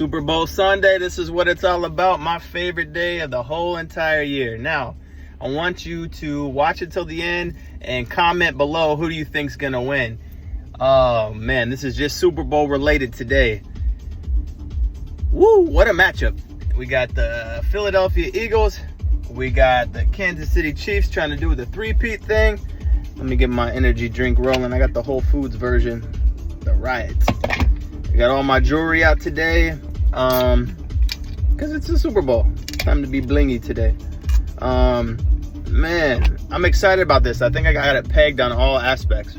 Super Bowl Sunday, this is what it's all about. My favorite day of the whole entire year. Now, I want you to watch it till the end and comment below who do you think's gonna win. Oh man, this is just Super Bowl related today. Woo, what a matchup. We got the Philadelphia Eagles. We got the Kansas City Chiefs trying to do the three-peat thing. Let me get my energy drink rolling. I got the Whole Foods version, the Riot. I got all my jewelry out today because it's a Super Bowl. Time to be blingy today. Man, I'm excited about this. I think I got it pegged on all aspects.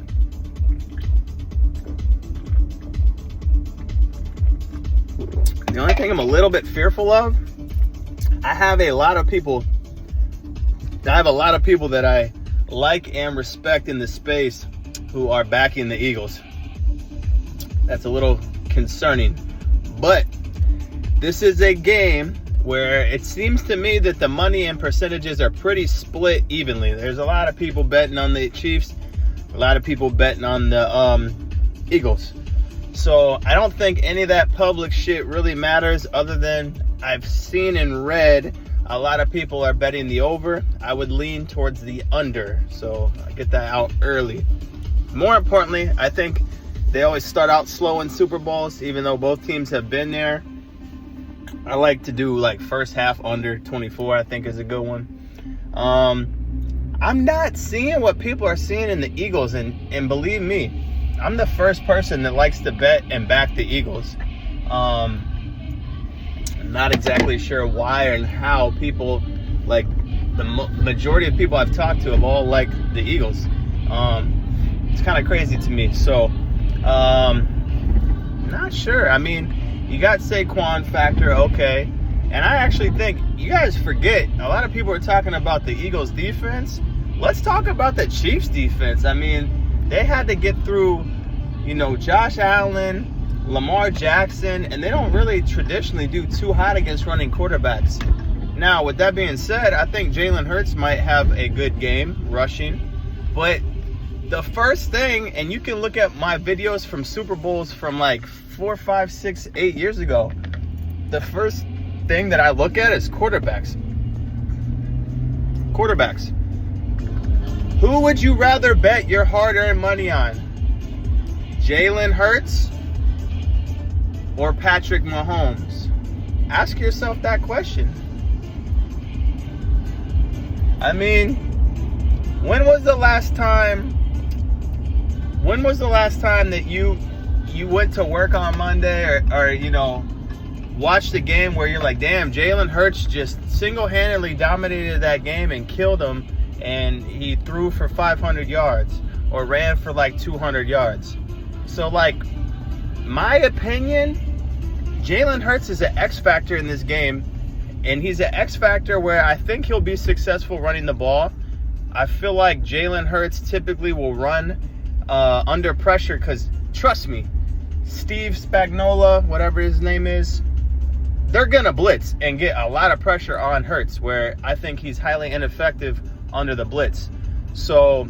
The only thing I'm a little bit fearful of, I have a lot of people that I like and respect in the space who are backing the Eagles. That's a little concerning, but this is a game where it seems to me that the money and percentages are pretty split evenly. There's a lot of people betting on the Chiefs, a lot of people betting on the Eagles. So I don't think any of that public shit really matters, other than I've seen and read a lot of people are betting the over. I would lean towards the under, so I get that out early. More importantly, I think they always start out slow in Super Bowls, even though both teams have been there. I like to do like first half under 24, I think is a good one. I'm not seeing what people are seeing in the Eagles, and believe me, I'm the first person that likes to bet and back the Eagles. I'm not exactly sure why and how people, like the majority of people I've talked to, have all liked the Eagles. It's kind of crazy to me. So, not sure. I mean, you got Saquon factor, okay. And I actually think you guys forget, a lot of people are talking about the Eagles defense. Let's talk about the Chiefs defense. I mean, they had to get through, Josh Allen, Lamar Jackson, and they don't really traditionally do too hot against running quarterbacks. Now, with that being said, I think Jalen Hurts might have a good game rushing, but the first thing, and you can look at my videos from Super Bowls from like 4, 5, 6, 8 years ago, the first thing that I look at is quarterbacks. Quarterbacks. Who would you rather bet your hard-earned money on? Jalen Hurts or Patrick Mahomes? Ask yourself that question. I mean, when was the last time that you went to work on Monday or watched a game where you're like, damn, Jalen Hurts just single-handedly dominated that game and killed him, and he threw for 500 yards or ran for like 200 yards. So, like, my opinion, Jalen Hurts is an X factor in this game, and he's an X factor where I think he'll be successful running the ball. I feel like Jalen Hurts typically will run under pressure because, trust me, Steve Spagnuolo, whatever his name is, they're going to blitz and get a lot of pressure on Hurts, where I think he's highly ineffective under the blitz. So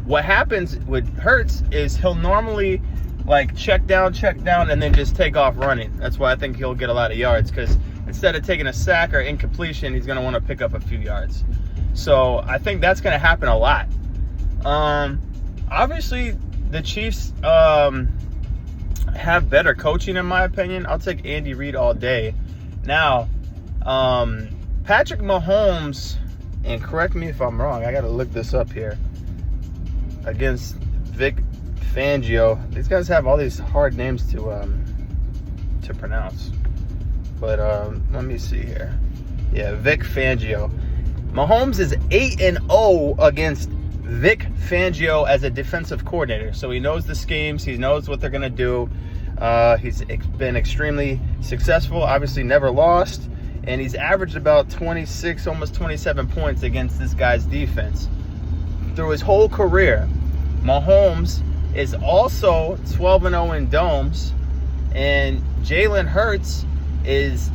what happens with Hurts is he'll normally like check down, and then just take off running. That's why I think he'll get a lot of yards, because instead of taking a sack or incompletion, he's going to want to pick up a few yards. So I think that's going to happen a lot. Obviously, the Chiefs have better coaching, in my opinion. I'll take Andy Reid all day. Now, Patrick Mahomes, and correct me if I'm wrong, I got to look this up here, against Vic Fangio. These guys have all these hard names to pronounce. But let me see here. Yeah, Vic Fangio. Mahomes is 8-0 against Vic Fangio as a defensive coordinator. So he knows the schemes. He knows what they're going to do. He's been extremely successful. Obviously never lost. And he's averaged about 26, almost 27 points against this guy's defense through his whole career. Mahomes is also 12-0 in domes. And Jalen Hurts is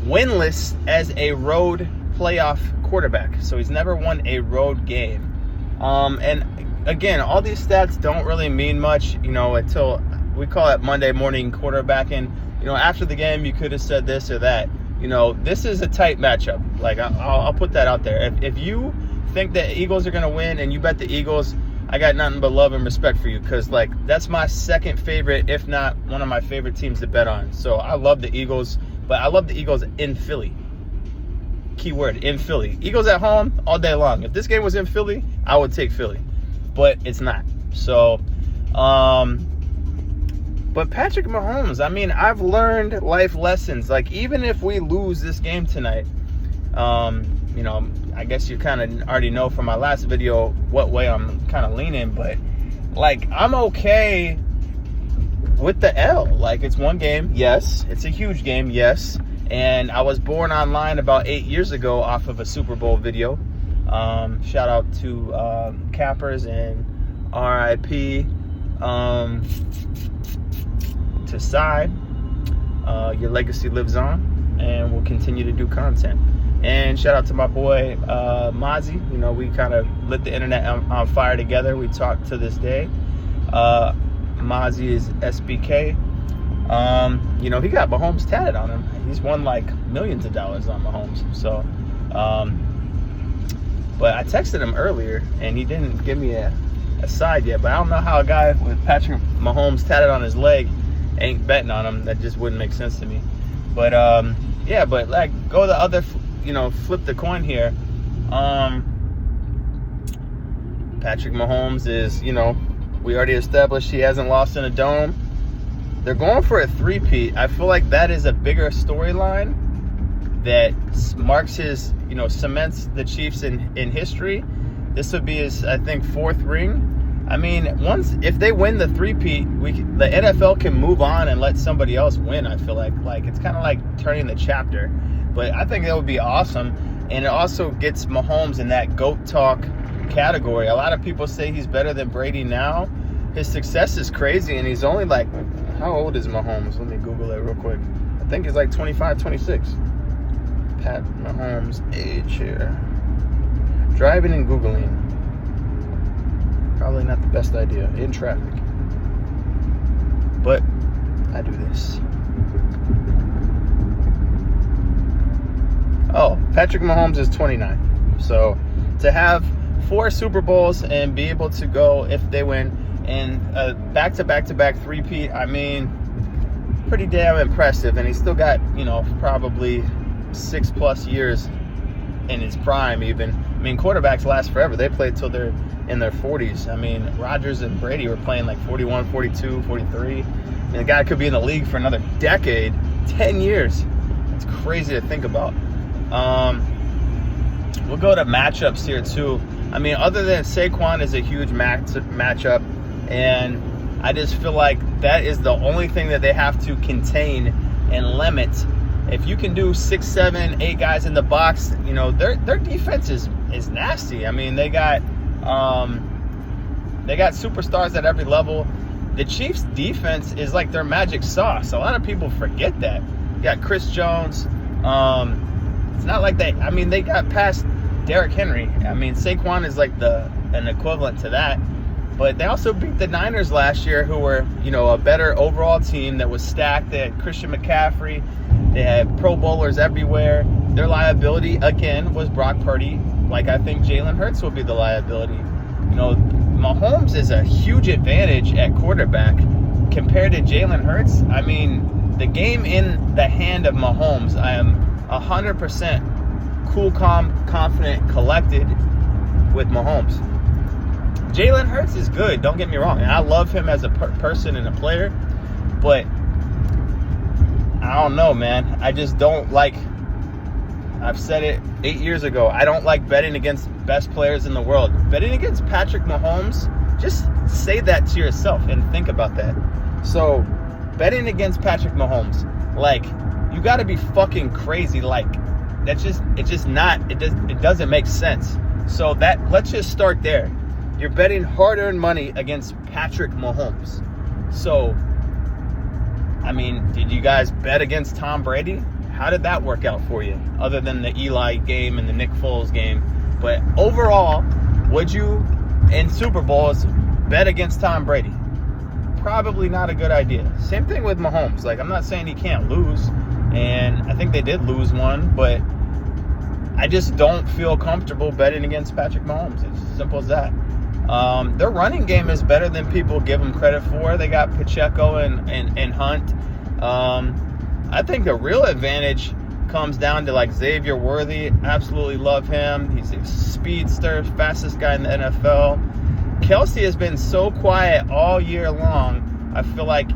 winless as a road playoff quarterback. So he's never won a road game. And again, all these stats don't really mean much, until we call it Monday morning quarterbacking. after the game, you could have said this or that. This is a tight matchup. Like, I'll put that out there. If you think the Eagles are going to win and you bet the Eagles, I got nothing but love and respect for you, because, like, that's my second favorite, if not one of my favorite teams to bet on. So I love the Eagles, but I love the Eagles in Philly. Keyword, in Philly. Eagles at home all day long. If this game was in Philly, I would take Philly, but it's not. So, but Patrick Mahomes, I mean, I've learned life lessons. Like, even if we lose this game tonight, I guess you kind of already know from my last video what way I'm kind of leaning, but, like, I'm okay with the L. Like, it's one game, yes. It's a huge game, yes. And I was born online about 8 years ago off of a Super Bowl video. Shout out to Cappers and RIP to Cy. Your legacy lives on, and we'll continue to do content. And shout out to my boy Mozzie. We kind of lit the internet on fire together. We talk to this day. Mozzie is SBK. He got Mahomes tatted on him. He's won like millions of dollars on Mahomes. So, but I texted him earlier and he didn't give me a side yet. But I don't know how a guy with Patrick Mahomes tatted on his leg ain't betting on him. That just wouldn't make sense to me. But yeah, but like, go the other, flip the coin here. Patrick Mahomes is, we already established he hasn't lost in a dome. They're going for a three-peat. I feel like that is a bigger storyline that marks his, cements the Chiefs in history. This would be his, I think, fourth ring. I mean, if they win the three-peat, the NFL can move on and let somebody else win. I feel like it's kind of like turning the chapter. But I think that would be awesome, and it also gets Mahomes in that GOAT talk category. A lot of people say he's better than Brady now. His success is crazy, and he's only like, how old is Mahomes? Let me Google it real quick. I think he's like 25, 26. Pat Mahomes' age here. Driving and Googling. Probably not the best idea in traffic. But I do this. Oh, Patrick Mahomes is 29. So to have 4 Super Bowls and be able to go, if they win, and back-to-back three-peat, I mean, pretty damn impressive. And he's still got, probably 6+ years in his prime even. I mean, quarterbacks last forever. They play till they're in their 40s. I mean, Rodgers and Brady were playing like 41, 42, 43. And the guy could be in the league for another decade, 10 years. It's crazy to think about. We'll go to matchups here too. I mean, other than Saquon is a huge matchup, and I just feel like that is the only thing that they have to contain and limit. If you can do 6, 7, 8 guys in the box, their defense is nasty. I mean, they got superstars at every level. The Chiefs' defense is like their magic sauce. A lot of people forget that. You got Chris Jones. It's not like they got past Derrick Henry. I mean, Saquon is like an equivalent to that. But they also beat the Niners last year, who were, a better overall team that was stacked. They had Christian McCaffrey. They had Pro Bowlers everywhere. Their liability, again, was Brock Purdy. Like, I think Jalen Hurts will be the liability. Mahomes is a huge advantage at quarterback compared to Jalen Hurts. I mean, the game in the hand of Mahomes, I am 100% cool, calm, confident, collected with Mahomes. Jalen Hurts is good, don't get me wrong, and I love him as a person and a player, but I don't know, man. I just don't like, I've said it 8 years ago, I don't like betting against best players in the world. Betting against Patrick Mahomes, just say that to yourself and think about that. So, betting against Patrick Mahomes, like, you got to be fucking crazy. Like, it doesn't make sense. So let's just start there. You're betting hard-earned money against Patrick Mahomes. So, I mean, did you guys bet against Tom Brady? How did that work out for you? Other than the Eli game and the Nick Foles game. But overall, would you, in Super Bowls, bet against Tom Brady? probably not a good idea. Same thing with Mahomes. Like, I'm not saying he can't lose, and I think they did lose one, but I just don't feel comfortable betting against Patrick Mahomes. It's as simple as that. Their running game is better than people give them credit for. They got Pacheco and Hunt. I think the real advantage comes down to like Xavier Worthy. Absolutely love him. He's a speedster, fastest guy in the NFL. Kelsey has been so quiet all year long. I feel like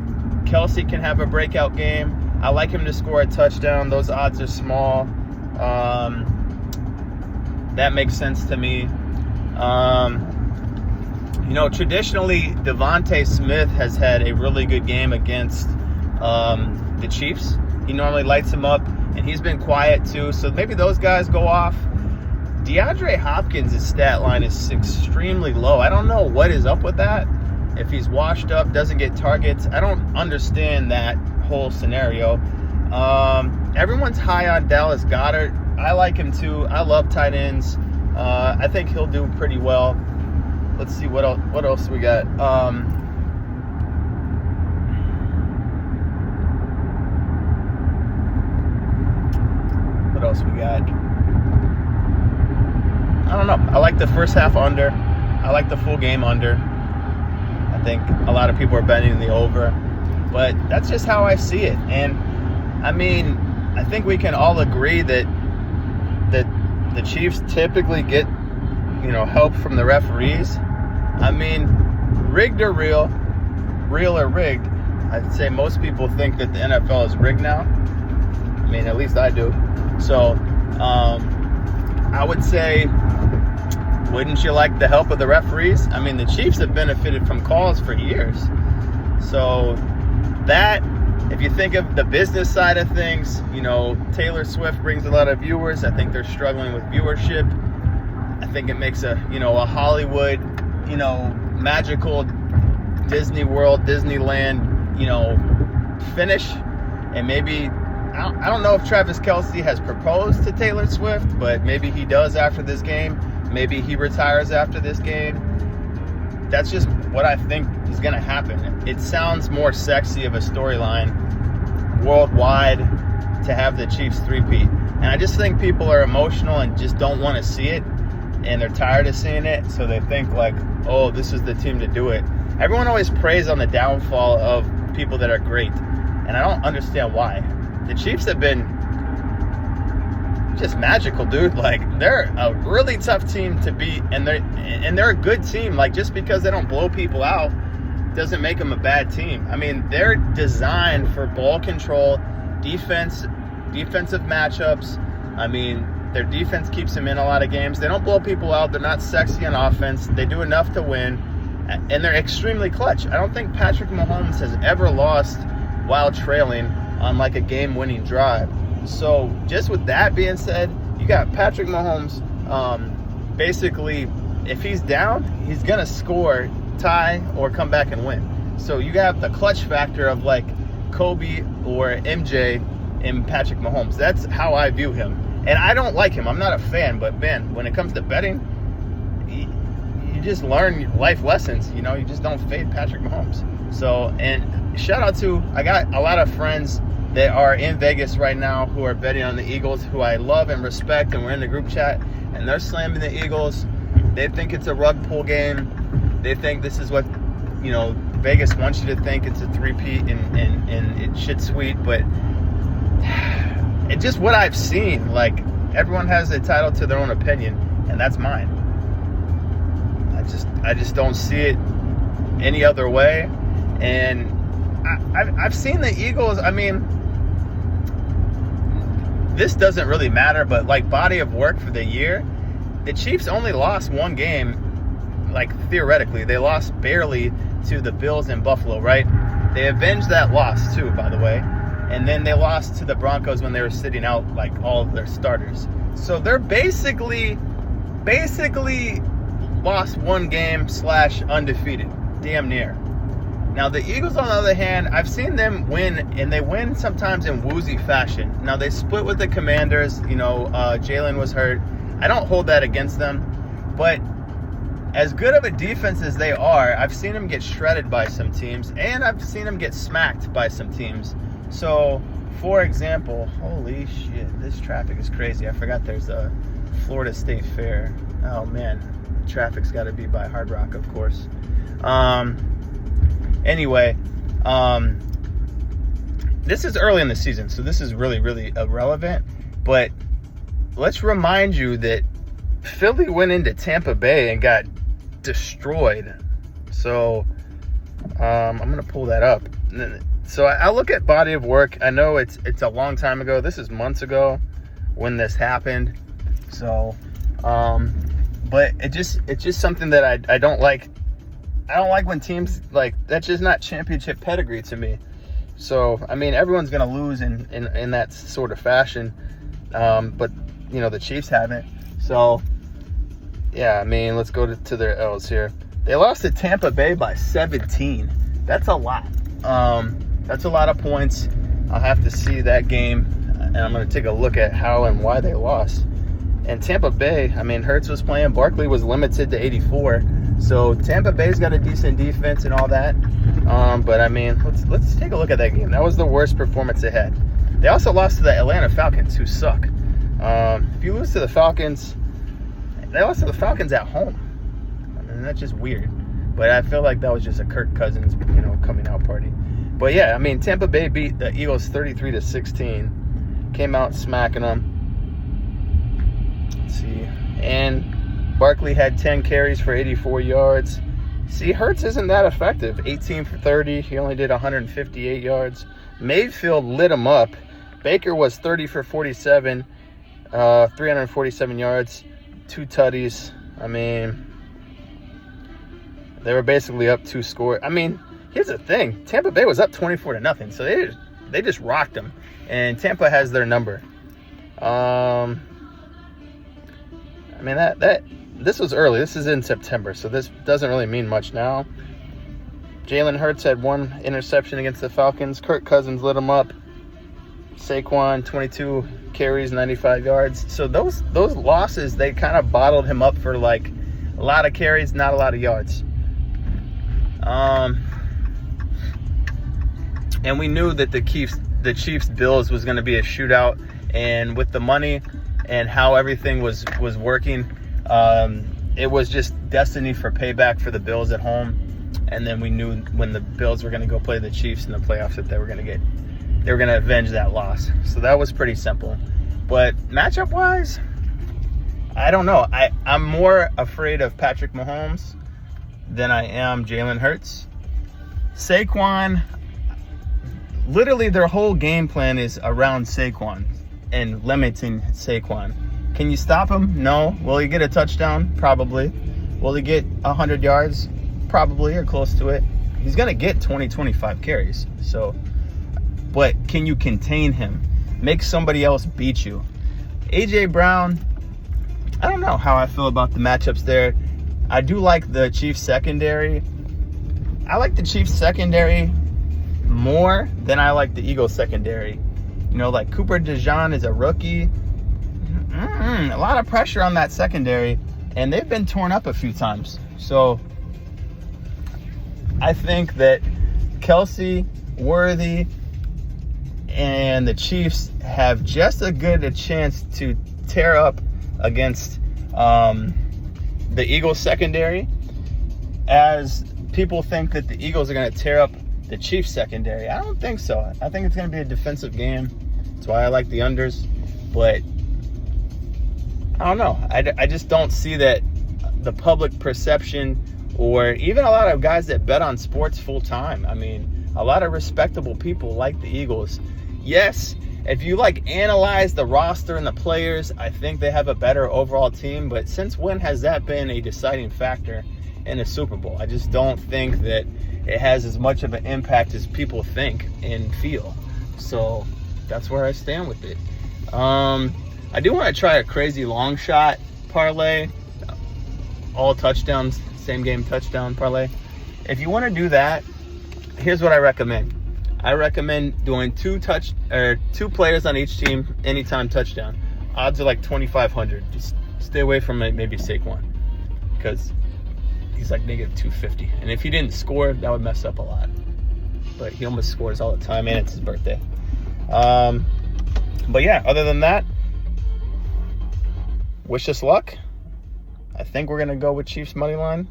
Kelsey can have a breakout game. I like him to score a touchdown. Those odds are small. That makes sense to me. Traditionally, Devontae Smith has had a really good game against the Chiefs. He normally lights them up, and he's been quiet too. So maybe those guys go off. DeAndre Hopkins' stat line is extremely low. I don't know what is up with that. If he's washed up, doesn't get targets, I don't understand that whole scenario. Everyone's high on Dallas Goedert. I like him too. I love tight ends. I think he'll do pretty well. Let's see what else we got. What else we got? I don't know. I like the first half under. I like the full game under. I think a lot of people are betting the over, but that's just how I see it. And I mean, I think we can all agree that the Chiefs typically get, help from the referees. I mean, rigged or real or rigged, I'd say most people think that the NFL is rigged now. I mean, at least I do. So, I would say, wouldn't you like the help of the referees? I mean, the Chiefs have benefited from calls for years. So that, if you think of the business side of things, Taylor Swift brings a lot of viewers. I think they're struggling with viewership. I think it makes a Hollywood, magical Disney World, Disneyland, finish. And maybe, I don't know if Travis Kelce has proposed to Taylor Swift, but maybe he does after this game. Maybe he retires after this game. That's just what I think is going to happen. It sounds more sexy of a storyline worldwide to have the Chiefs three-peat. And I just think people are emotional and just don't want to see it. And they're tired of seeing it. So they think like, oh, this is the team to do it. Everyone always preys on the downfall of people that are great. And I don't understand why. The Chiefs have been just magical, dude. Like, they're a really tough team to beat, and they're a good team. Like, just because they don't blow people out doesn't make them a bad team. I mean, they're designed for ball control, defensive matchups. I mean, their defense keeps them in a lot of games. They don't blow people out. They're not sexy on offense. They do enough to win, and they're extremely clutch. I don't think Patrick Mahomes has ever lost while trailing on like a game-winning drive. So just with that being said, you got Patrick Mahomes. Basically, if he's down, he's going to score, tie, or come back and win. So you have the clutch factor of like Kobe or MJ in Patrick Mahomes. That's how I view him. And I don't like him. I'm not a fan. But, Ben, when it comes to betting, you just learn life lessons. You just don't fade Patrick Mahomes. So, and shout out to, I got a lot of friends that are in Vegas right now who are betting on the Eagles, who I love and respect, and we're in the group chat, and they're slamming the Eagles. They think it's a rug pull game. They think this is what, Vegas wants you to think. It's a three-peat, and it shit sweet, but it's just what I've seen. Like, everyone has a title to their own opinion, and that's mine. I just don't see it any other way, and I've seen the Eagles. I mean, this doesn't really matter, but like body of work for the year, the Chiefs only lost one game, like theoretically. They lost barely to the Bills in Buffalo, right? They avenged that loss too, by the way. And then they lost to the Broncos when they were sitting out like all of their starters. So they're basically lost one game / undefeated, damn near. Now, the Eagles, on the other hand, I've seen them win, and they win sometimes in woozy fashion. Now, they split with the Commanders. Jalen was hurt. I don't hold that against them. But as good of a defense as they are, I've seen them get shredded by some teams, and I've seen them get smacked by some teams. So, for example, holy shit, this traffic is crazy. I forgot there's a Florida State Fair. Oh man, traffic's got to be by Hard Rock, of course. Anyway, this is early in the season, so this is really, really irrelevant. But let's remind you that Philly went into Tampa Bay and got destroyed. So I'm going to pull that up. So I look at body of work. I know it's a long time ago. This is months ago when this happened. So, but it's just something that I don't like. I don't like when teams, like, that's just not championship pedigree to me. So, I mean, everyone's going to lose in that sort of fashion. But, you know, the Chiefs haven't. So, yeah, I mean, let's go to their L's here. They lost to Tampa Bay by 17. That's a lot. That's a lot of points. I'll have to see that game, and I'm going to take a look at how and why they lost. And Tampa Bay, I mean, Hurts was playing. Barkley was limited to 84. So Tampa Bay's got a decent defense and all that. But, I mean, let's take a look at that game. That was the worst performance they had. They also lost to the Atlanta Falcons, who suck. If you lose to the Falcons, they lost to the Falcons at home. I mean, that's just weird. But I feel like that was just a Kirk Cousins, you know, coming out party. But, yeah, I mean, Tampa Bay beat the Eagles 33-16. Came out smacking them. Let's see. And Barkley had 10 carries for 84 yards. See, Hurts isn't that effective. 18 for 30. He only did 158 yards. Mayfield lit him up. Baker was 30 for 47, 347 yards, 2 tutties. I mean, they were basically up 2 scores. I mean, here's the thing. Tampa Bay was up 24-0, so they just rocked them. And Tampa has their number. I mean, this was early. This is in September, so this doesn't really mean much now. Jalen Hurts had 1 interception against the Falcons. Kirk Cousins lit him up. Saquon, 22 carries, 95 yards. So those losses, they kind of bottled him up for, like, a lot of carries, not a lot of yards. And we knew that the Chiefs-Bills was going to be a shootout. And with the money and how everything was working, it was just destiny for payback for the Bills at home. And then we knew when the Bills were going to go play the Chiefs in the playoffs that they were going to avenge that loss. So that was pretty simple. But matchup-wise, I don't know. I'm more afraid of Patrick Mahomes than I am Jalen Hurts. Saquon, literally their whole game plan is around Saquon and limiting Saquon. Can you stop him? No. Will he get a touchdown? Probably. Will he get 100 yards? Probably, or close to it. He's going to get 20-25 carries. So, but can you contain him? Make somebody else beat you. A.J. Brown, I don't know how I feel about the matchups there. I do like the Chiefs secondary. I like the Chiefs secondary more than I like the Eagles secondary. You know, like Cooper DeJean is a rookie. A lot of pressure on that secondary, and they've been torn up a few times. So I think that Kelsey, Worthy, and the Chiefs have just as good a chance to tear up against the Eagles secondary as people think that the Eagles are going to tear up the Chiefs secondary. I don't think so. I think it's going to be a defensive game. That's why I like the unders. But I don't know. I just don't see that the public perception, or even a lot of guys that bet on sports full time. I mean, a lot of respectable people like the Eagles. Yes, if you analyze the roster and the players, I think they have a better overall team. But since when has that been a deciding factor in a Super Bowl? I just don't think that it has as much of an impact as people think and feel. So that's where I stand with it. I do want to try a crazy long shot parlay, all touchdowns, same game touchdown parlay. If you want to do that, here's what I recommend. I recommend doing two players on each team, anytime touchdown. Odds are like 2,500. Just stay away from maybe Saquon, because he's like -250. And if he didn't score, that would mess up a lot. But he almost scores all the time, and it's his birthday. But yeah, other than that, wish us luck. I think we're gonna go with Chiefs money line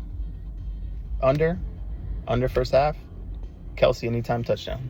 under first half. Kelsey anytime touchdown.